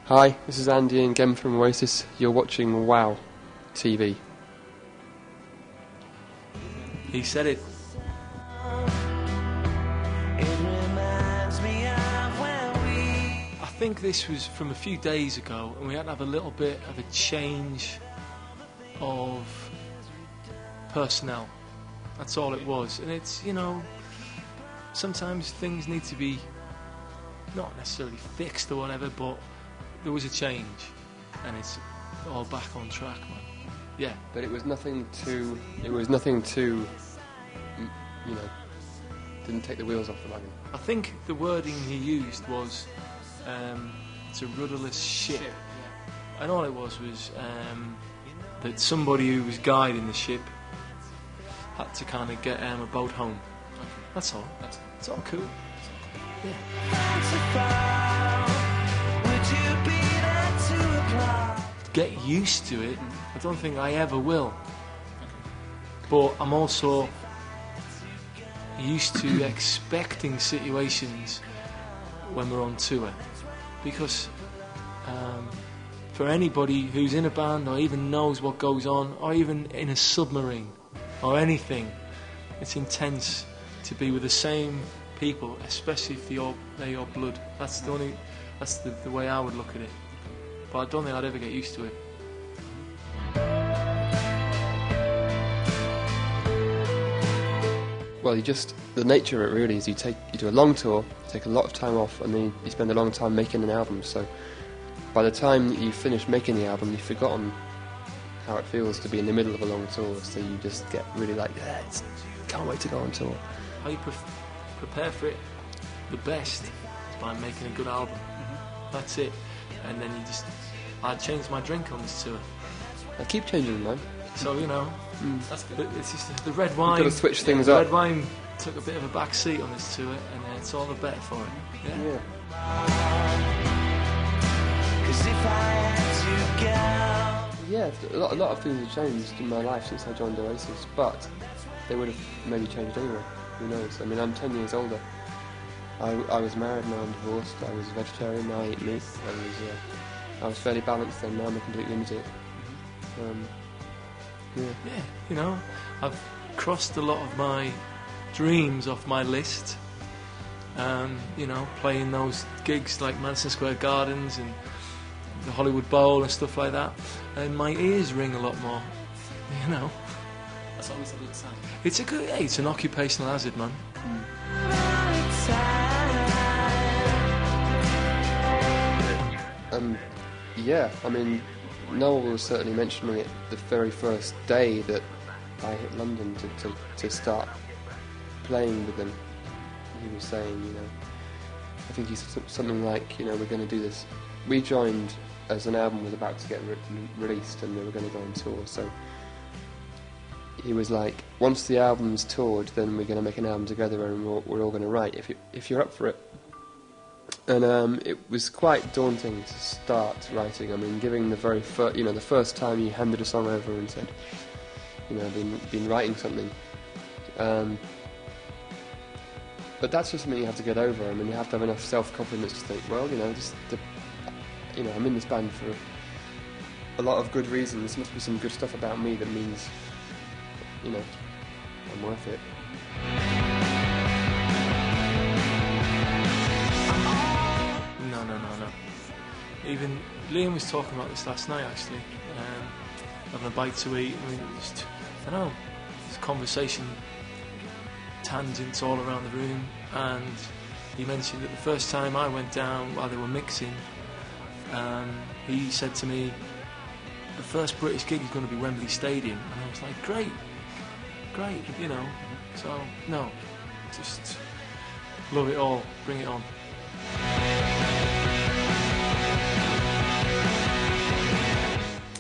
Hi, this is Andy and Gem from Oasis. You're watching WOW TV. He said it. I think this was from a few days ago, and we had to have a little bit of a change of personnel. That's all it was. And it's, you know, sometimes things need to be not necessarily fixed or whatever, but there was a change, and it's all back on track, man. Yeah. But it was nothing to, you know, didn't take the wheels off the wagon. I think the wording he used was, it's a rudderless ship. And all it was that somebody who was guiding the ship had to kind of get a boat home. Okay. That's all. It's all cool. Yeah. Get used to it. I don't think I ever will. But I'm also used to expecting situations when we're on tour, because for anybody who's in a band or even knows what goes on, or even in a submarine or anything, it's intense to be with the same people, especially if they're your blood. That's the way I would look at it. But I don't think I'd ever get used to it. Well, the nature of it really is you do a long tour, take a lot of time off, and then you spend a long time making an album. So by the time you finish making the album, you've forgotten how it feels to be in the middle of a long tour. So you just get really like, can't wait to go on tour. How you prepare for it the best is by making a good album. Mm-hmm. That's it. And then I changed my drink on this tour. I keep changing mine. So, you know, that's good. It's just the red wine. You've got to switch things up. The red wine took a bit of a back seat on this tour, and it's all the better for it. Yeah. Yeah, a lot of things have changed in my life since I joined Oasis, but they would have maybe changed anyway. Who knows? I mean, I'm 10 years older. I was married, now I'm divorced. I was a vegetarian, now I eat meat. I was fairly balanced then, now I'm a complete lunatic. Yeah, you know, I've crossed a lot of my dreams off my list. You know, playing those gigs like Madison Square Gardens and the Hollywood Bowl and stuff like that. And my ears ring a lot more, you know. That's always a good sign. It's an occupational hazard, man. Yeah, I mean, Noel was certainly mentioning it the very first day that I hit London to start playing with them. He was saying, you know, I think he said something like, you know, we're going to do this. We joined as an album was about to get released and we were going to go on tour, so he was like, once the album's toured, then we're going to make an album together and we're all going to write, if you're up for it. And it was quite daunting to start writing. I mean, giving the very the first time you handed a song over and said, you know, been writing something. But that's just something you have to get over. I mean, you have to have enough self-confidence to think, well, you know, I'm in this band for a lot of good reasons. There must be some good stuff about me that means, you know, I'm worth it. No. Even Liam was talking about this last night, actually. Having a bite to eat. I mean, I don't know, this conversation tangents all around the room, and he mentioned that the first time I went down while they were mixing, he said to me, the first British gig is going to be Wembley Stadium, and I was like, great, you know. So, no, just love it all, bring it on.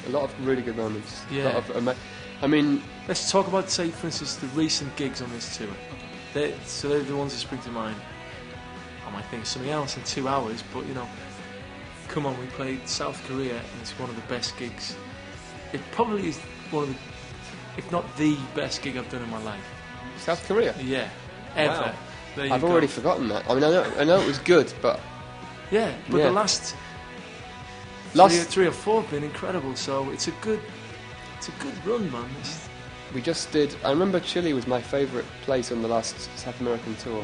A lot of really good moments. Yeah. I mean, let's talk about, say, for instance, the recent gigs on this tour. They're the ones that spring to mind. I might think of something else in 2 hours, but, you know, come on, we played South Korea, and it's one of the best gigs. It probably is one of the, if not the best gig I've done in my life. South Korea? Yeah, ever. Wow. There you I've go. already forgotten that. I mean, I know it was good, but yeah, but yeah. the last Three or four have been incredible. So it's a good run, man. We just did. I remember Chile was my favourite place on the last South American tour.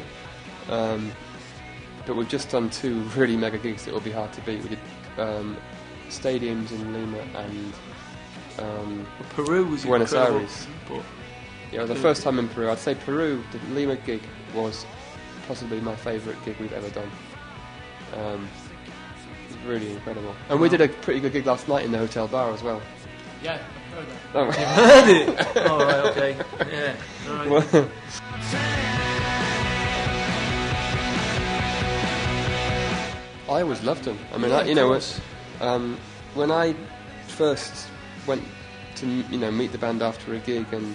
But we've just done 2 really mega gigs that will be hard to beat. We did stadiums in Lima and Peru was Buenos incredible. Aires. But Yeah, the first time in Peru. I'd say Peru, the Lima gig was possibly my favourite gig we've ever done. It was really incredible. And we did a pretty good gig last night in the hotel bar as well. Yeah, I've heard that. Oh. you heard it? Oh, right, okay. Yeah. All right. Well, I always loved them. I mean, when I first went to meet the band after a gig and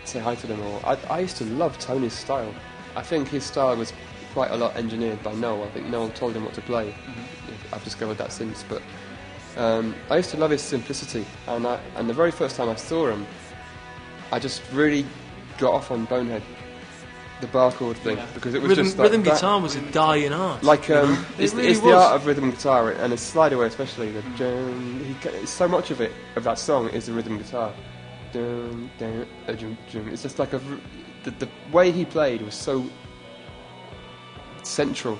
say hi to them all, I used to love Tony's style. I think his style was quite a lot engineered by Noel. I think Noel told him what to play. I've discovered that since, but I used to love his simplicity. And the very first time I saw him, I just really got off on Bonehead, the bar chord thing, because it was just like rhythm guitar was a dying art. Like it's really the art of rhythm guitar, and a slide away especially. So much of that song is the rhythm guitar. It's just like the way he played was so central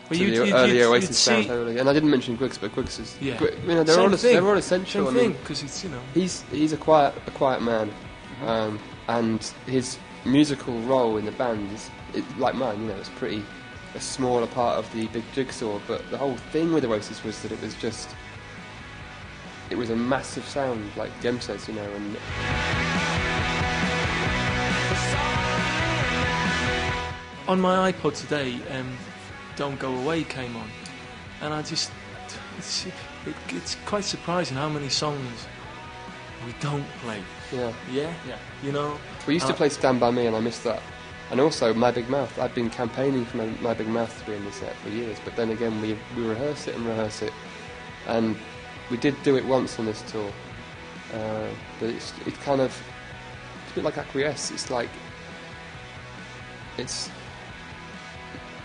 to the early Oasis sound. Totally. And I didn't mention Griggs, but Griggs is they're all essential. Same thing, because it's he's a quiet man, and his musical role in the band is like mine. It's pretty a smaller part of the big jigsaw. But the whole thing with Oasis was that it was a massive sound, like Jem says, and on my iPod today, Don't Go Away came on, and it's quite surprising how many songs we don't play. Yeah. We used to play Stand By Me, and I missed that. And also My Big Mouth. I'd been campaigning for My Big Mouth to be in the set for years, but then again we rehearse it, and we did do it once on this tour. But it's a bit like Acquiesce. It's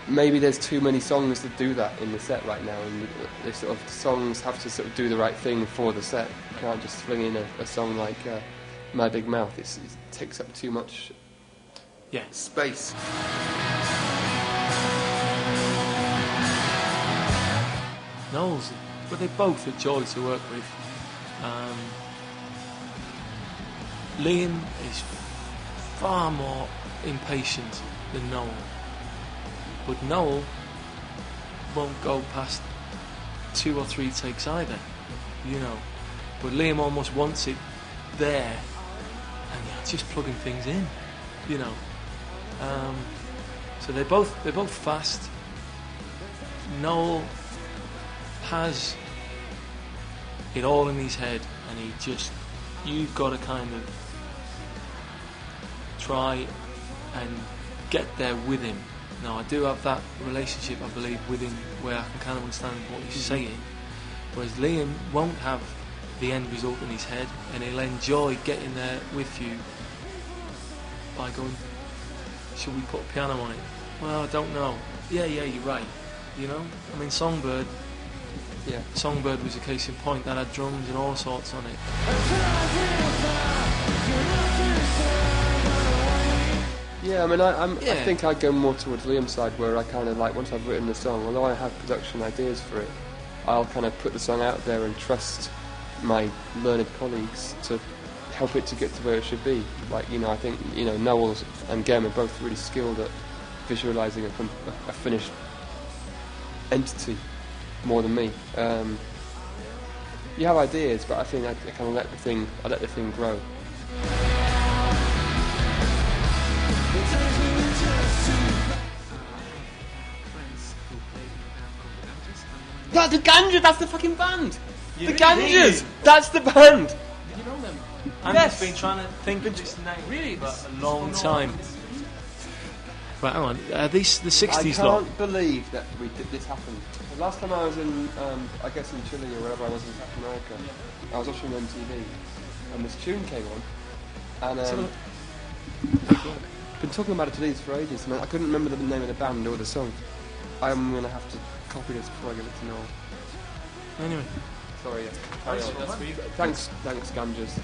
maybe there's too many songs that do that in the set right now, and the songs have to sort of do the right thing for the set. You can't just fling in a song like My Big Mouth. It takes up too much space. Noel's, but they're both a joy to work with. Liam is far more impatient than Noel, but Noel won't go past 2 or 3 takes either, but Liam almost wants it there, and just plugging things in, so they're both fast. Noel has it all in his head, and you've got to kind of try and get there with him. Now I do have that relationship, I believe, with him where I can kind of understand what he's saying, whereas Liam won't have the end result in his head, and he'll enjoy getting there with you by going, should we put a piano on it? Well, I don't know. Yeah, you're right. Songbird was a case in point. That had drums and all sorts on it. Yeah, I think I go more towards Liam's side, where I kind of once I've written the song, although I have production ideas for it, I'll kind of put the song out there and trust my learned colleagues to help it to get to where it should be. I think Noel and Gem are both really skilled at visualising a finished entity more than me. You have ideas, but I think I kind of let the thing grow. The Ganges, that's the fucking band! The Ganges! That's the band! You know them? I've just been trying to think of this name Really? for a long time. Right, hang on. Are these the 60s I lot? can't believe that this happened. The last time I was in, I guess in Chile or wherever I was in South America, I was watching MTV, and this tune came on, and I've been talking about it to these for ages, and I couldn't remember the name of the band or the song. I'm going to have to copy this before I give it to Noel. Anyway, Sorry. Nice one, man. Thanks, Ganjas.